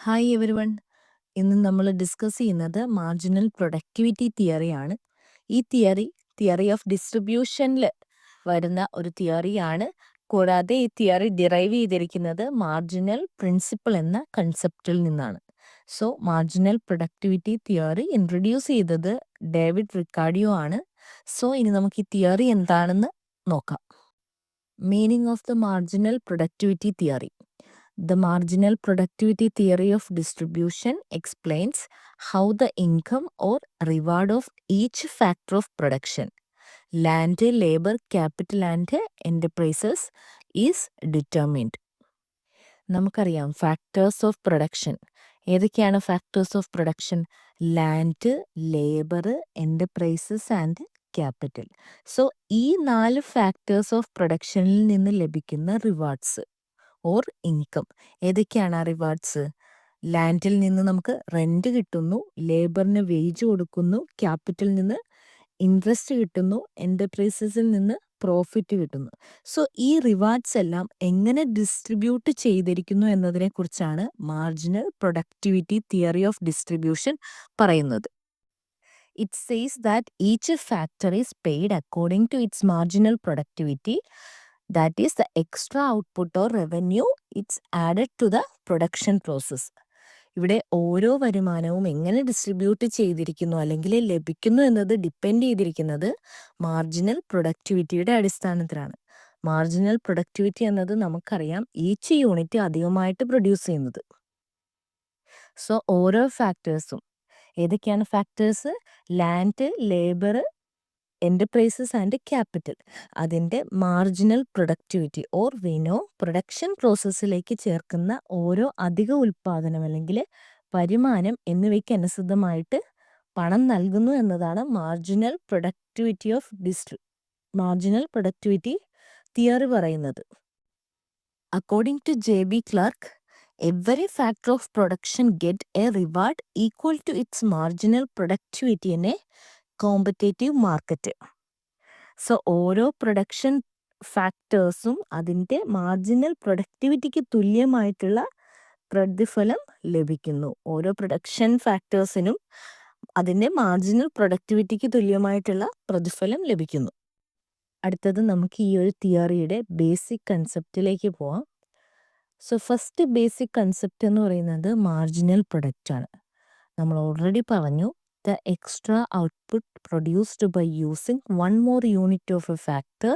Hi everyone. ഇന്ന് നമ്മൾ discuss ചെയ്യുന്നത് മാർജിനൽ പ്രൊഡക്ടിവിറ്റി തിയറിയാണ്. ഈ തിയറി ഓഫ് ഡിസ്ട്രിബ്യൂഷനിൽ വരുന്ന ഒരു തിയറിയാണ്. കൂടാതെ ഈ തിയറി ഡിറൈവ് ചെയ്തിരിക്കുന്നത് മാർജിനൽ പ്രിൻസിപ്പിൾ എന്ന കൺസെപ്റ്റിൽ നിന്നാണ്. So marginal productivity theory introduce ചെയ്തത് ഡേവിഡ് റിക്കാർഡിയോ ആണ്. സോ ഇനി നമുക്ക് ഈ തിയറി എന്താണെന്ന് നോക്കാം. Meaning of the marginal productivity theory. The marginal productivity theory of distribution explains how the income or reward of each factor of production, land, labor, capital and enterprises, is determined. നമുക്കറിയാം factors of production. ഏതൊക്കെയാണ് factors of production? Land, labour, enterprises and capital. So ഈ 4 factors of പ്രൊഡക്ഷനിൽ നിന്ന് ലഭിക്കുന്ന rewards or income. ഏതൊക്കെയാണ് ആ rewards? ലാൻഡിൽ നിന്ന് നമുക്ക് rent കിട്ടുന്നു, ലേബറിന് വേജ് കൊടുക്കുന്നു, ക്യാപിറ്റൽ നിന്ന് ഇൻട്രസ്റ്റ് കിട്ടുന്നു, എൻ്റർപ്രൈസസിൽ നിന്ന് പ്രോഫിറ്റ് കിട്ടുന്നു. സോ ഈ റിവാർഡ്സ് എല്ലാം എങ്ങനെ ഡിസ്ട്രിബ്യൂട്ട് ചെയ്തിരിക്കുന്നു എന്നതിനെ കുറിച്ചാണ് marginal productivity theory of distribution പറയുന്നത്. It says that each factor is paid according to its marginal productivity, that is the extra output or revenue it's added to the production process. ഇവിടെ ഓരോ വരുമാനവും എങ്ങനെ distribute ചെയ്തിരിക്കുന്നു അല്ലെങ്കിൽ ലഭിക്കുന്നു എന്നത് depend ചെയ്തിരിക്കുന്നത് മാർജിനൽ പ്രൊഡക്ടിവിറ്റിയുടെ അടിസ്ഥാനത്തിലാണ്. മാർജിനൽ പ്രൊഡക്ടിവിറ്റി എന്നത് നമുക്കറിയാം ഈച്ച് യൂണിറ്റ് അധികമായിട്ട് പ്രൊഡ്യൂസ് ചെയ്യുന്നത്. സോ ഓരോ ഫാക്ടേഴ്സും ഏതൊക്കെയാണ് factors? Land, labour, enterprises and capital. അതിൻ്റെ marginal productivity or Vino production പ്രോസസ്സിലേക്ക് ചേർക്കുന്ന ഓരോ അധിക ഉൽപ്പാദനം അല്ലെങ്കിൽ വരുമാനം എന്നിവയ്ക്ക് അനുസൃതമായിട്ട് പണം നൽകുന്നു എന്നതാണ് മാർജിനൽ പ്രൊഡക്ടിവിറ്റി തിയറി പറയുന്നത്. According to JB Clark, every factor of production get a reward equal to its marginal productivity in a competitive market. So ഓരോ പ്രൊഡക്ഷൻ ഫാക്ടേഴ്സും അതിൻ്റെ മാർജിനൽ പ്രൊഡക്ടിവിറ്റിക്ക് തുല്യമായിട്ടുള്ള പ്രതിഫലം ലഭിക്കുന്നു. ഓരോ പ്രൊഡക്ഷൻ ഫാക്ടേഴ്സിനും അതിൻ്റെ മാർജിനൽ പ്രൊഡക്ടിവിറ്റിക്ക് തുല്യമായിട്ടുള്ള പ്രതിഫലം ലഭിക്കുന്നു. അടുത്തത് നമുക്ക് ഈ ഒരു തിയറിയുടെ ബേസിക് കൺസെപ്റ്റിലേക്ക് പോവാം. സോ ഫസ്റ്റ് ബേസിക് കൺസെപ്റ്റ് എന്ന് പറയുന്നത് മാർജിനൽ പ്രൊഡക്റ്റ് ആണ്. നമ്മൾ ഓൾറെഡി പറഞ്ഞു, the extra output produced by using one more unit of a factor,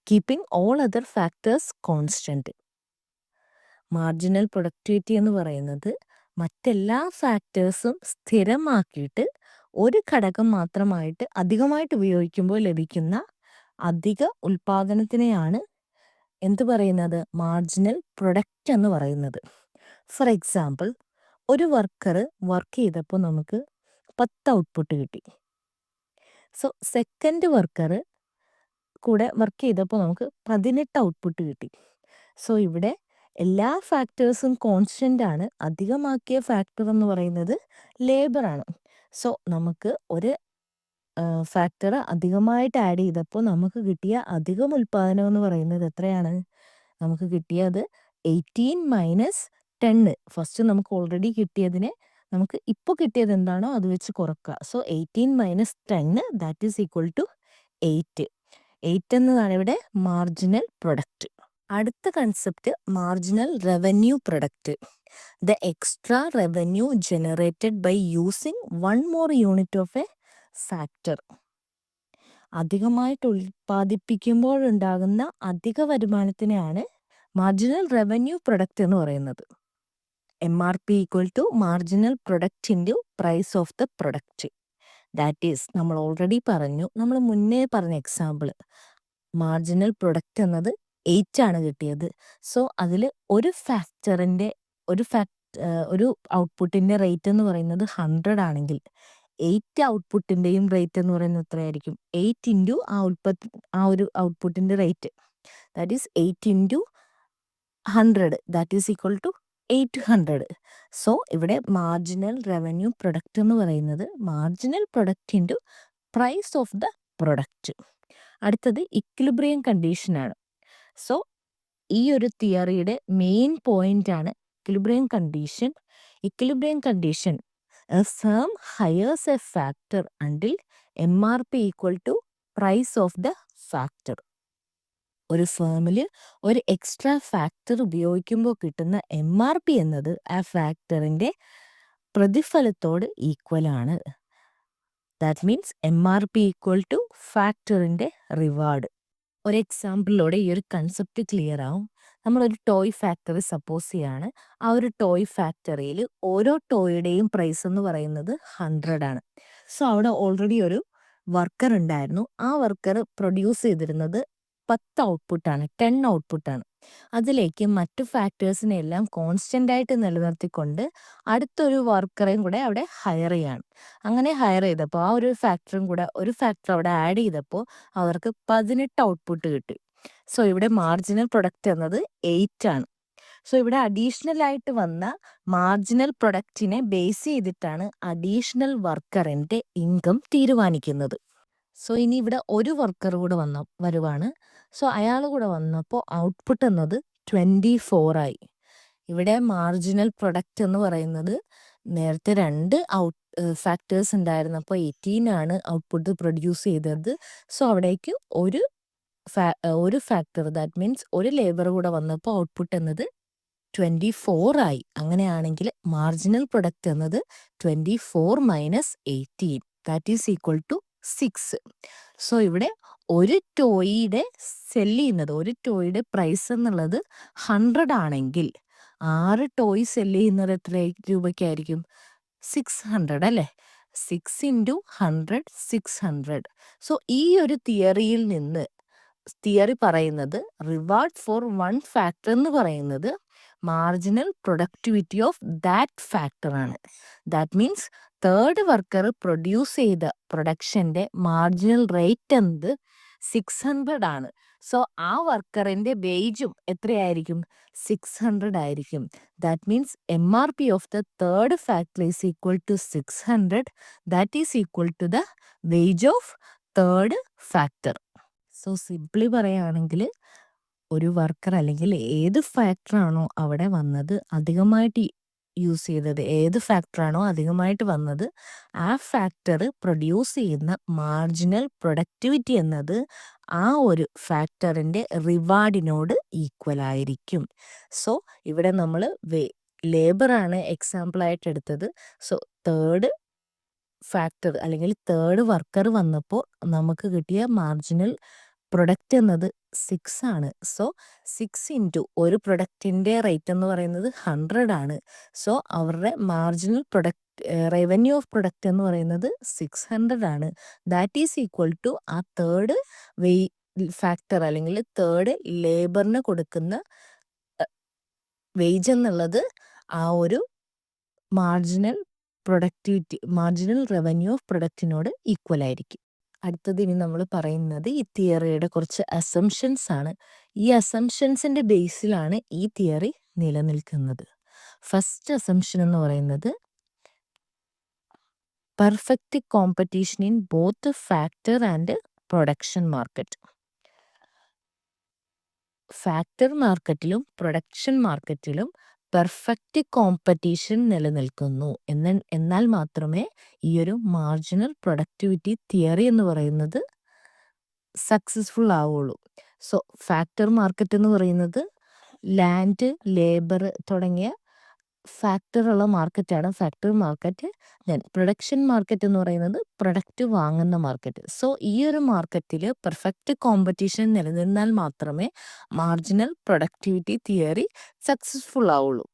keeping all other factors constant. Marginal productivity എന്ന് പറയുന്നത് മറ്റെല്ലാ ഫാക്ടേഴ്സും സ്ഥിരമാക്കിയിട്ട് ഒരു ഘടകം മാത്രമായിട്ട് അധികമായിട്ട് ഉപയോഗിക്കുമ്പോൾ ലഭിക്കുന്ന അധിക ഉൽപാദനത്തിനെയാണ് എന്ത് പറയുന്നത്? മാർജിനൽ പ്രൊഡക്റ്റ് എന്ന് പറയുന്നത്. ഫോർ എക്സാമ്പിൾ, ഒരു വർക്കർ വർക്ക് ചെയ്തപ്പോൾ നമുക്ക് 10 ഔട്ട്പുട്ട് കിട്ടി. സോ സെക്കൻഡ് വർക്കർ കൂടെ വർക്ക് ചെയ്തപ്പോൾ നമുക്ക് 18 ഔട്ട്പുട്ട് കിട്ടി. സോ ഇവിടെ എല്ലാ ഫാക്ടേഴ്സും കോൺസ്റ്റൻ്റ് ആണ്. അധികമാക്കിയ ഫാക്ടർ എന്ന് പറയുന്നത് ലേബറാണ്. സോ നമുക്ക് ഒരു ഫാക്ടർ അധികമായിട്ട് ആഡ് ചെയ്തപ്പോൾ നമുക്ക് കിട്ടിയ അധികം ഉൽപ്പാദനം എന്ന് പറയുന്നത് എത്രയാണ്? നമുക്ക് കിട്ടിയത് 18 - 10. ഫസ്റ്റ് നമുക്ക് ഓൾറെഡി കിട്ടിയതിനെ നമുക്ക് ഇപ്പോൾ കിട്ടിയത് എന്താണോ അത് വെച്ച് കുറക്കുക. So 18 - 10 that is equal to 8. 8 എന്നതാണ് ഇവിടെ മാർജിനൽ പ്രൊഡക്റ്റ്. അടുത്ത concept marginal revenue product. The extra revenue generated by using one more unit of a factor. അധികമായിട്ട് ഉൽപ്പാദിപ്പിക്കുമ്പോഴുണ്ടാകുന്ന അധിക വരുമാനത്തിനെയാണ് മാർജിനൽ റവന്യൂ പ്രൊഡക്റ്റ് എന്ന് പറയുന്നത്. MRP equal to marginal product into price of the product. That is നമ്മൾ already പറഞ്ഞു, നമ്മൾ മുന്നേ പറഞ്ഞ എക്സാമ്പിൾ മാർജിനൽ പ്രൊഡക്റ്റ് എന്നത് 8 ആണ് കിട്ടിയത്. സോ അതിൽ ഒരു ഫാക്ടറിൻ്റെ ഒരു ഔട്ട്പുട്ടിൻ്റെ റേറ്റ് എന്ന് പറയുന്നത് 100 ആണെങ്കിൽ 8 ഔട്ട്പുട്ടിൻ്റെയും റേറ്റ് എന്ന് പറയുന്നത് എത്രയായിരിക്കും? 8 ഇൻറ്റു ആ ഒരു ഔട്ട്പുട്ടിൻ്റെ rate, that is 8 into 100 that is equal to 800. So ഇവിടെ മാർജിനൽ റവന്യൂ പ്രൊഡക്റ്റ് എന്ന് പറയുന്നത് marginal product into price of the product. അടുത്തത് ഇക്വിലിബ്രിയം കണ്ടീഷനാണ്. സോ ഈ ഒരു തിയറിയുടെ മെയിൻ പോയിന്റ് ആണ് equilibrium condition. Equilibrium condition, a firm hires a factor until MRP equal to price of the factor. ഒരു ഫേമിൽ ഒരു എക്സ്ട്രാ ഫാക്ടർ ഉപയോഗിക്കുമ്പോൾ കിട്ടുന്ന MRP എന്നത് ആ ഫാക്ടറിൻ്റെ പ്രതിഫലത്തോട് ഈക്വൽ ആണ്. That means MRP equal to ഫാക്ടറിൻ്റെ റിവാർഡ്. ഒരു എക്സാമ്പിളിലൂടെ ഈ ഒരു കൺസെപ്റ്റ് ക്ലിയർ ആവും. നമ്മളൊരു ടോയ് ഫാക്ടറി സപ്പോസ് ചെയ്യാണ്. ആ ഒരു ടോയ് ഫാക്ടറിയിൽ ഓരോ ടോയുടെയും പ്രൈസ് എന്ന് പറയുന്നത് 100 ആണ്. സോ അവിടെ ഓൾറെഡി ഒരു വർക്കർ ഉണ്ടായിരുന്നു. ആ വർക്കർ പ്രൊഡ്യൂസ് ചെയ്തിരുന്നത് 10 ഔട്ട്പുട്ടാണ്, 10 ഔട്ട്പുട്ടാണ്. അതിലേക്ക് മറ്റു ഫാക്ടേഴ്സിനെ എല്ലാം കോൺസ്റ്റൻ്റ് ആയിട്ട് നിലനിർത്തിക്കൊണ്ട് അടുത്തൊരു വർക്കറേയും കൂടെ അവിടെ ഹയർ ചെയ്യാണ്. അങ്ങനെ ഹയർ ചെയ്തപ്പോൾ ആ ഒരു ഫാക്ടറും കൂടെ ഒരു ഫാക്ടർ അവിടെ ആഡ് ചെയ്തപ്പോൾ അവർക്ക് 18 ഔട്ട്പുട്ട് കിട്ടി. സോ ഇവിടെ മാർജിനൽ പ്രൊഡക്റ്റ് എന്നത് 8 ആണ്. സോ ഇവിടെ അഡീഷണൽ ആയിട്ട് വന്ന മാർജിനൽ പ്രൊഡക്റ്റിനെ ബേസ് ചെയ്തിട്ടാണ് അഡീഷണൽ വർക്കറിൻ്റെ ഇൻകം തീരുമാനിക്കുന്നത്. സോ ഇനി ഇവിടെ ഒരു വർക്കർ കൂടെ വരുവാണ്. സോ അയാൾ കൂടെ വന്നപ്പോൾ ഔട്ട്പുട്ട് എന്നത് 24 ആയി. ഇവിടെ മാർജിനൽ പ്രൊഡക്റ്റ് എന്ന് പറയുന്നത് നേരത്തെ 2 ഫാക്ടേഴ്സ് ഉണ്ടായിരുന്നപ്പോൾ 18 ആണ് ഔട്ട്പുട്ട് പ്രൊഡ്യൂസ് ചെയ്തത്. സോ അവിടേക്ക് ഒരു ഫാക്ടർ, ദാറ്റ് മീൻസ് ഒരു ലേബർ കൂടെ വന്നപ്പോൾ ഔട്ട്പുട്ട് എന്നത് 24 ആയി. അങ്ങനെയാണെങ്കിൽ മാർജിനൽ പ്രൊഡക്റ്റ് എന്നത് 24 minus 18 that is equal to 6. So ഇവിടെ ഒരു ടോയുടെ ഒരു ടോയുടെ പ്രൈസ് എന്നുള്ളത് 100 ആണെങ്കിൽ 6 ടോയ് സെല്ല് ചെയ്യുന്നത് എത്ര രൂപയ്ക്കായിരിക്കും? 600 അല്ലേ? 6 ഇൻറ്റു 100 600. സോ ഈ ഒരു തിയറിയിൽ നിന്ന് തിയറി പറയുന്നത് റിവാർഡ് ഫോർ വൺ ഫാക്ടർ എന്ന് പറയുന്നത് marginal productivity of that factor ആണ്. That means third worker produce ചെയ്ത പ്രൊഡക്ഷൻ്റെ മാർജിനൽ റേറ്റ് എന്നത് 600 ആണ്. സോ ആ വർക്കറിൻ്റെ വേജും എത്രയായിരിക്കും? 600 ആയിരിക്കും. That means MRP of the third factor is equal to 600. That is equal to the wage of third factor. So simply പറയുകയാണെങ്കിൽ ഒരു വർക്കർ അല്ലെങ്കിൽ ഏത് ഫാക്ടറാണോ അവിടെ വന്നത് അധികമായിട്ട് യൂസ് ചെയ്തത്, ഏത് ഫാക്ടറാണോ അധികമായിട്ട് വന്നത് ആ ഫാക്ടർ പ്രൊഡ്യൂസ് ചെയ്യുന്ന മാർജിനൽ പ്രൊഡക്ടിവിറ്റി എന്നത് ആ ഒരു ഫാക്ടറിൻ്റെ റിവാർഡിനോട് ഈക്വൽ ആയിരിക്കും. സോ ഇവിടെ നമ്മൾ ലേബറാണ് എക്സാമ്പിളായിട്ട് എടുത്തത്. സോ തേർഡ് ഫാക്ടർ അല്ലെങ്കിൽ തേർഡ് വർക്കർ വന്നപ്പോൾ നമുക്ക് കിട്ടിയ മാർജിനൽ പ്രൊഡക്റ്റ് എന്നത് 6 ആണ്. സോ 6 ഇൻറ്റു ഒരു പ്രൊഡക്റ്റിൻ്റെ റേറ്റ് എന്ന് പറയുന്നത് 100 ആണ്. സോ അവരുടെ മാർജിനൽ റവന്യൂ ഓഫ് പ്രൊഡക്റ്റ് എന്ന് പറയുന്നത് 600 ആണ്. ദാറ്റ് ഈസ് ഈക്വൽ ടു ആ തേർഡ് ഫാക്ടർ അല്ലെങ്കിൽ തേർഡ് ലേബറിന് കൊടുക്കുന്ന വേജ് എന്നുള്ളത് ആ ഒരു മാർജിനൽ റവന്യൂ ഓഫ് പ്രൊഡക്റ്റിനോട് ഈക്വൽ ആയിരിക്കും. അടുത്തത് ഇനി നമ്മൾ പറയുന്നത് ഈ തിയറിയുടെ കുറച്ച് അസംഷൻസ് ആണ്. ഈ അസംഷൻസിൻ്റെ ബേസിലാണ് ഈ തിയറി നിലനിൽക്കുന്നത്. ഫസ്റ്റ് അസംഷൻ എന്ന് പറയുന്നത് perfect competition in both factor and production market. Factor മാർക്കറ്റിലും പ്രൊഡക്ഷൻ മാർക്കറ്റിലും പെർഫെക്റ്റ് കോമ്പറ്റീഷൻ നിലനിൽക്കുന്നു. എന്നാൽ മാത്രമേ ഈ ഒരു മാർജിനൽ പ്രൊഡക്ടിവിറ്റി തിയറി എന്ന് പറയുന്നത് സക്സസ്ഫുൾ ആവുള്ളൂ. സോ ഫാക്ടർ മാർക്കറ്റ് എന്ന് പറയുന്നത് ലാൻഡ്, ലേബർ തുടങ്ങിയ ഫാക്ടറുള്ള മാർക്കറ്റാണ് factor market. Then production market എന്ന് പറയുന്നത് പ്രൊഡക്റ്റ് വാങ്ങുന്ന മാർക്കറ്റ്. സോ ഈ ഒരു മാർക്കറ്റിൽ പെർഫെക്റ്റ് കോമ്പറ്റീഷൻ നിലനിന്നാൽ മാത്രമേ മാർജിനൽ പ്രൊഡക്ടിവിറ്റി തിയറി സക്സസ്ഫുൾ ആവുള്ളൂ.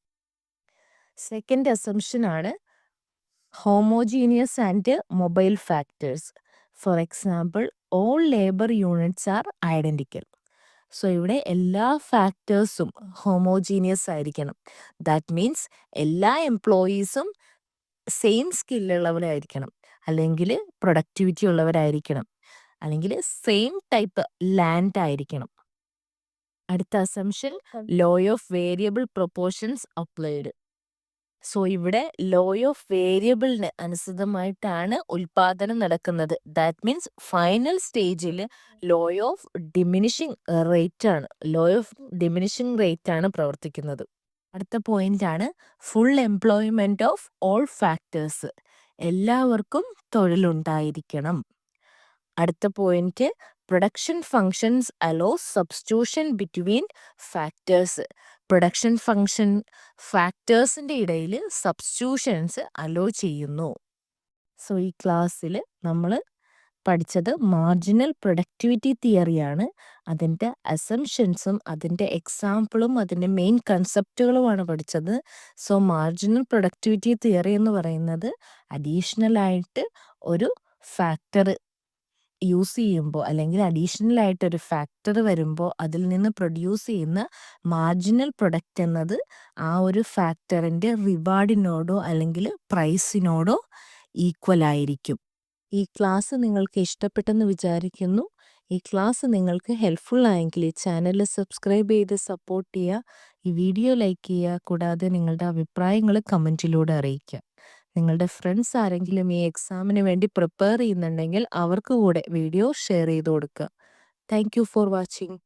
സെക്കൻഡ് അസംഷൻ ആണ് homogeneous and mobile factors. For example all labour units are identical. So ഇവിടെ എല്ലാ ഫാക്ടേഴ്സും ഹോമോജീനിയസ് ആയിരിക്കണം. ദാറ്റ് മീൻസ് എല്ലാ എംപ്ലോയീസും സെയിം സ്കില്ലുള്ളവരായിരിക്കണം, അല്ലെങ്കിൽ പ്രൊഡക്ടിവിറ്റി ഉള്ളവരായിരിക്കണം, അല്ലെങ്കിൽ സെയിം ടൈപ്പ് ലാൻഡ് ആയിരിക്കണം. അടുത്ത assumption law of variable proportions applied. So ഇവിടെ ലോ ഓഫ് വേരിയബിളിന് അനുസൃതമായിട്ടാണ് ഉൽപാദനം നടക്കുന്നത്. ദാറ്റ് മീൻസ് ഫൈനൽ സ്റ്റേജിൽ ലോ ഓഫ് ഡിമിനിഷിങ് റേറ്റ് ആണ് പ്രവർത്തിക്കുന്നത്. അടുത്ത പോയിന്റാണ് full employment of all factors. എല്ലാവർക്കും തൊഴിലുണ്ടായിരിക്കണം. അടുത്ത point production functions allow substitution between factors. Production function ഫാക്ടേഴ്സിൻ്റെ ഇടയിൽ സബ്സ്റ്റിറ്റ്യൂഷൻസ് അലോ ചെയ്യുന്നു. സോ ഈ ക്ലാസ്സിൽ നമ്മൾ പഠിച്ചത് മാർജിനൽ പ്രൊഡക്ടിവിറ്റി തിയറിയാണ്. അതിൻ്റെ അസംഷൻസും അതിൻ്റെ എക്സാമ്പിളും അതിൻ്റെ മെയിൻ കൺസെപ്റ്റുകളുമാണ് പഠിച്ചത്. സോ മാർജിനൽ പ്രൊഡക്ടിവിറ്റി തിയറി എന്ന് പറയുന്നത് അഡീഷണലായിട്ട് ഒരു ഫാക്ടർ യൂസ് ചെയ്യുമ്പോൾ അല്ലെങ്കിൽ അഡീഷണലായിട്ടൊരു ഫാക്ടർ വരുമ്പോൾ അതിൽ നിന്ന് പ്രൊഡ്യൂസ് ചെയ്യുന്ന മാർജിനൽ പ്രൊഡക്റ്റ് എന്നത് ആ ഒരു ഫാക്ടറിൻ്റെ റിവാർഡിനോടോ അല്ലെങ്കിൽ പ്രൈസിനോടോ ഈക്വൽ ആയിരിക്കും. ഈ ക്ലാസ് നിങ്ങൾക്ക് ഇഷ്ടപ്പെട്ടെന്ന് വിചാരിക്കുന്നു. ഈ ക്ലാസ് നിങ്ങൾക്ക് ഹെൽപ്ഫുൾ ആയെങ്കിൽ ഈ ചാനൽ സബ്സ്ക്രൈബ് ചെയ്ത് സപ്പോർട്ട് ചെയ്യുക. ഈ വീഡിയോ ലൈക്ക് ചെയ്യുക. കൂടാതെ നിങ്ങളുടെ അഭിപ്രായങ്ങൾ കമൻറ്റിലൂടെ അറിയിക്കുക. നിങ്ങളുടെ ഫ്രണ്ട്സ് ആരെങ്കിലും ഈ എക്സാമിന് വേണ്ടി പ്രിപ്പയർ ചെയ്യുന്നുണ്ടെങ്കിൽ അവർക്ക് കൂടെ വീഡിയോ ഷെയർ ചെയ്ത് കൊടുക്കുക. Thank you for watching.